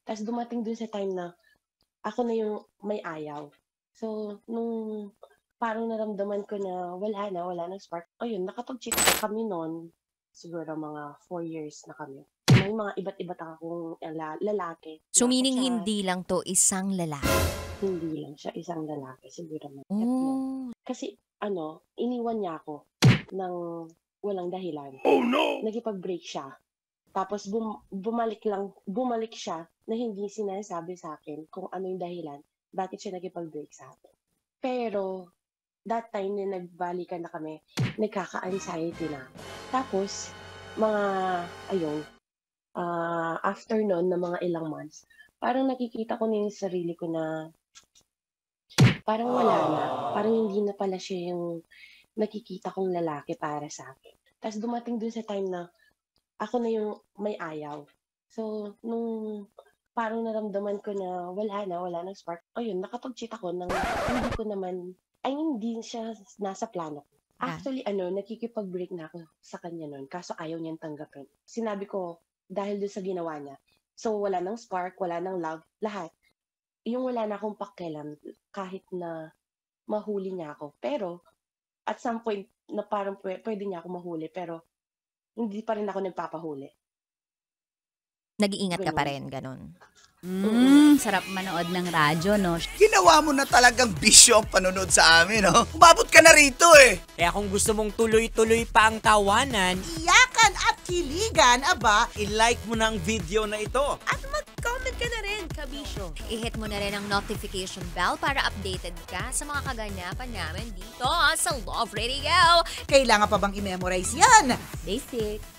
Ta's dumating dun sa time na ako na yung may ayaw. So, nung parang naramdaman ko na wala ng spark, ayun nakapag-cheat kami nun, siguro mga 4 years na kami. May mga iba't iba akong lalaki So na meaning ka-chat, hindi lang 'to isang lalaki? hindi lang siya isang lalaki, siguro mga 3. Oh. Kasi iniwan niya ako ng walang dahilan. Nakipag-break siya, tapos bumalik siya na hindi sinasabi sa'kin kung ano yung dahilan bakit siya nakipag-break sa'kin. Pero that time na nagbalikan na kami, nagkaka-anxiety na ako. Tapos mga ayun, after nun na mga ilang months, parang nakikita ko na yung sarili ko na parang wala na, parang hindi na pala siya yung nakikita kong lalaki para sa'kin. Ta's dumating dun sa time na ako na yung may ayaw. So, nung parang naramdaman ko na wala ng spark, ayun nakapag-cheat ako ng hindi siya nasa plano ko. Ah. Actually nakikipag-break na ako sa kanya nun kaso ayaw niyang tanggapin. Sinabi ko dahil dun sa ginawa niya. So, wala ng spark, wala ng love, lahat. Yung wala na akong pakialam kahit na mahuli niya ako. Pero at some point na parang puwede niya ako mahuli pero hindi pa rin ako nagpapahuli, Nag-iingat ka pa gano'n. rin, gano'n? Sarap manood ng radyo, no? Ginawa mo na talagang bisyo ang panonood sa amin, no? Umabot ka na rito eh. Kaya kung gusto mong tuloy-tuloy pa ang tawanan, Iyakan at kiligan, aba, i-like mo na ang video na ito. At mag-comment ka na rin, kabisyo. I-hit mo na rin ang notification bell para updated ka sa mga kaganapan namin dito sa Love Radio. kailangan pa bang i-memorize yan? Basic.